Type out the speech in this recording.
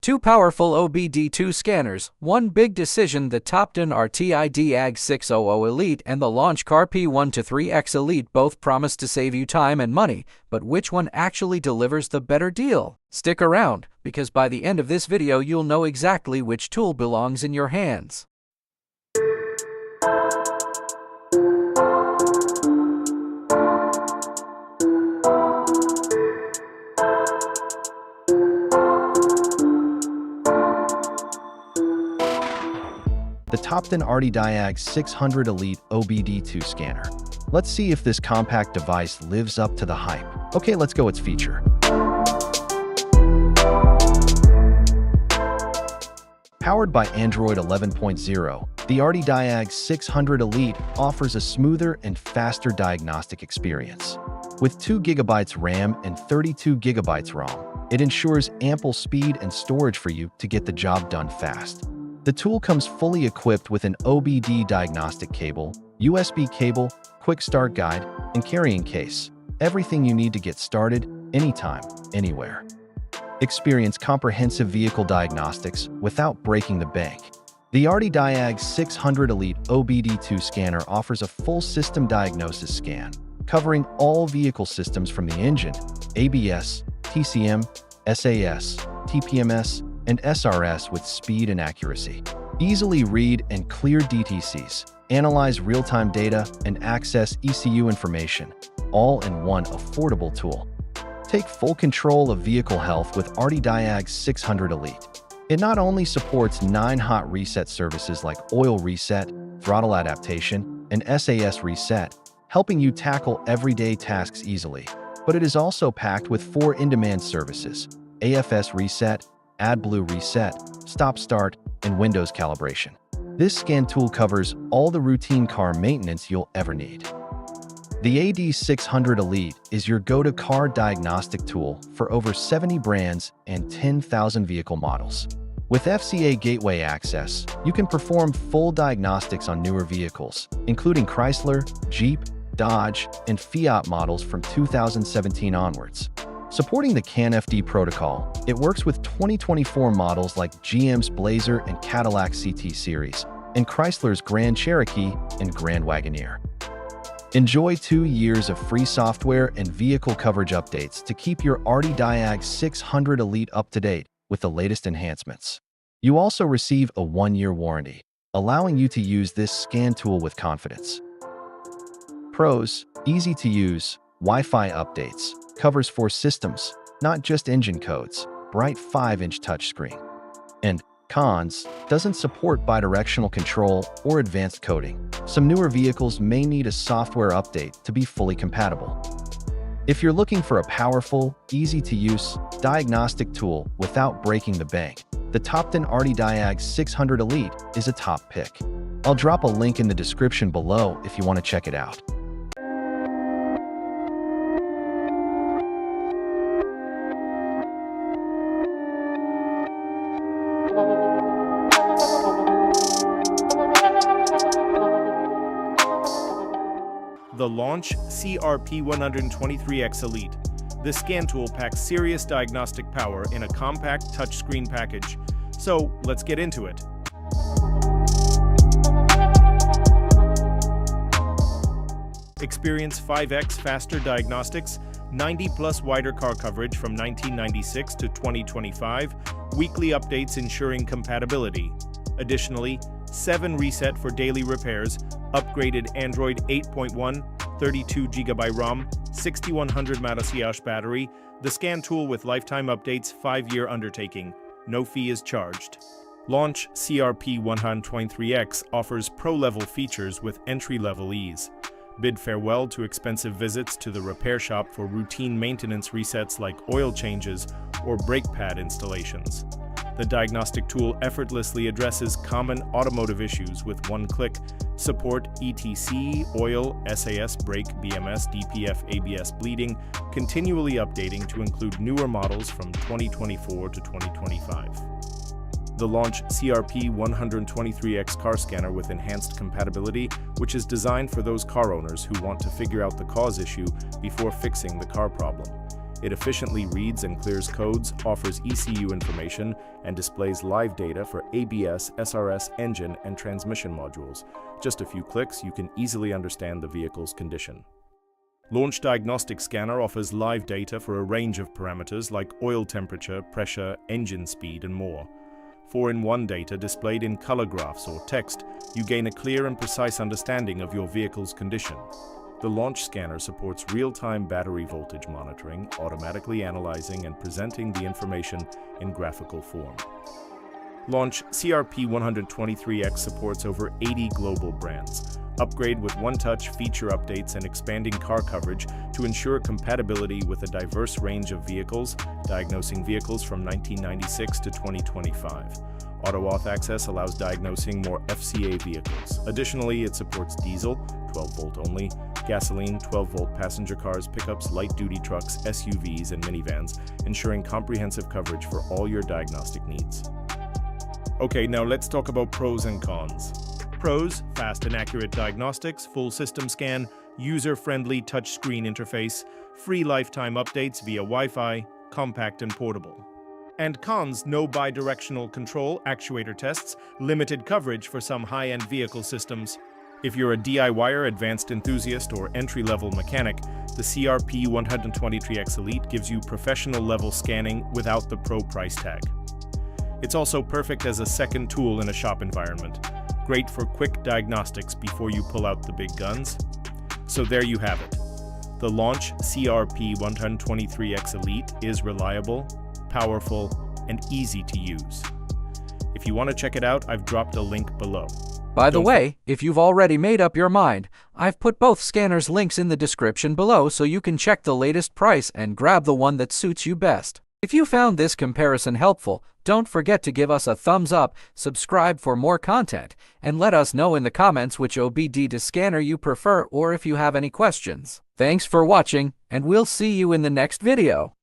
Two powerful OBD2 scanners, one big decision. The TOPDON ArtiDiag600 Elite and the LAUNCH CRP123X Elite both promise to save you time and money, but which one actually delivers the better deal? Stick around, because by the end of this video you'll know exactly which tool belongs in your hands. The TOPDON ArtiDiag600 Elite OBD2 scanner. Let's see if this compact device lives up to the hype. Okay, let's go its feature. Powered by Android 11.0, the ArtiDiag600 Elite offers a smoother and faster diagnostic experience. With 2 GB RAM and 32 GB ROM, it ensures ample speed and storage for you to get the job done fast. The tool comes fully equipped with an OBD diagnostic cable, USB cable, quick start guide, and carrying case. Everything you need to get started, anytime, anywhere. Experience comprehensive vehicle diagnostics without breaking the bank. The ArtiDiag600 Elite OBD2 scanner offers a full system diagnosis scan, covering all vehicle systems from the engine, ABS, TCM, SAS, TPMS, and SRS with speed and accuracy. Easily read and clear DTCs, analyze real-time data, and access ECU information, all in one affordable tool. Take full control of vehicle health with ArtiDiag600 Elite. It not only supports 9 hot reset services like oil reset, throttle adaptation, and SAS reset, helping you tackle everyday tasks easily, but it is also packed with 4 in-demand services: AFS reset, AdBlue reset, stop-start, and Windows calibration. This scan tool covers all the routine car maintenance you'll ever need. The AD600 Elite is your go-to car diagnostic tool for over 70 brands and 10,000 vehicle models. With FCA Gateway access, you can perform full diagnostics on newer vehicles, including Chrysler, Jeep, Dodge, and Fiat models from 2017 onwards. Supporting the CAN-FD protocol, it works with 2024 models like GM's Blazer and Cadillac CT Series, and Chrysler's Grand Cherokee and Grand Wagoneer. Enjoy 2 years of free software and vehicle coverage updates to keep your ArtiDiag600 Elite up to date with the latest enhancements. You also receive a 1-year warranty, allowing you to use this scan tool with confidence. Pros: easy to use, Wi-Fi updates, covers 4 systems, not just engine codes, bright 5-inch touchscreen. And cons: doesn't support bidirectional control or advanced coding. Some newer vehicles may need a software update to be fully compatible. If you're looking for a powerful, easy-to-use diagnostic tool without breaking the bank, the TOPDON ArtiDiag600 Elite is a top pick. I'll drop a link in the description below if you want to check it out. The LAUNCH CRP123X Elite. This scan tool packs serious diagnostic power in a compact touchscreen package. So let's get into it. Experience 5x faster diagnostics, 90+ wider car coverage from 1996 to 2025, weekly updates ensuring compatibility. Additionally, 7 reset for daily repairs, upgraded Android 8.1, 32 GB ROM, 6100 mAh battery, the scan tool with lifetime updates, 5-year undertaking. No fee is charged. LAUNCH CRP123X offers pro-level features with entry-level ease. Bid farewell to expensive visits to the repair shop for routine maintenance resets like oil changes or brake pad installations. The diagnostic tool effortlessly addresses common automotive issues with one click. Support ETC, oil, SAS, brake, BMS, DPF, ABS bleeding, continually updating to include newer models from 2024 to 2025. The LAUNCH CRP123X car scanner with enhanced compatibility, which is designed for those car owners who want to figure out the cause issue before fixing the car problem. It efficiently reads and clears codes, offers ECU information, and displays live data for ABS, SRS, engine, and transmission modules. Just a few clicks, you can easily understand the vehicle's condition. Launch Diagnostic Scanner offers live data for a range of parameters like oil temperature, pressure, engine speed, and more. 4-in-1 data displayed in color graphs or text, you gain a clear and precise understanding of your vehicle's condition. The Launch Scanner supports real-time battery voltage monitoring, automatically analyzing and presenting the information in graphical form. Launch CRP123X supports over 80 global brands. Upgrade with one-touch feature updates and expanding car coverage to ensure compatibility with a diverse range of vehicles, diagnosing vehicles from 1996 to 2025. Auto-auth access allows diagnosing more FCA vehicles. Additionally, it supports diesel, 12-volt only, gasoline, 12-volt passenger cars, pickups, light-duty trucks, SUVs, and minivans, ensuring comprehensive coverage for all your diagnostic needs. Okay, now let's talk about pros and cons. Pros: fast and accurate diagnostics, full system scan, user-friendly touchscreen interface, free lifetime updates via Wi-Fi, compact and portable. And cons: no bidirectional control, actuator tests, limited coverage for some high-end vehicle systems. If you're a DIYer, advanced enthusiast, or entry-level mechanic, the CRP123X Elite gives you professional-level scanning without the pro price tag. It's also perfect as a second tool in a shop environment. Great for quick diagnostics before you pull out the big guns. So there you have it. The Launch CRP123X Elite is reliable, powerful, and easy to use. If you want to check it out, I've dropped a link below. By the way, if you've already made up your mind, I've put both scanners' links in the description below so you can check the latest price and grab the one that suits you best. If you found this comparison helpful, don't forget to give us a thumbs up, subscribe for more content, and let us know in the comments which OBD2 scanner you prefer or if you have any questions. Thanks for watching, and we'll see you in the next video.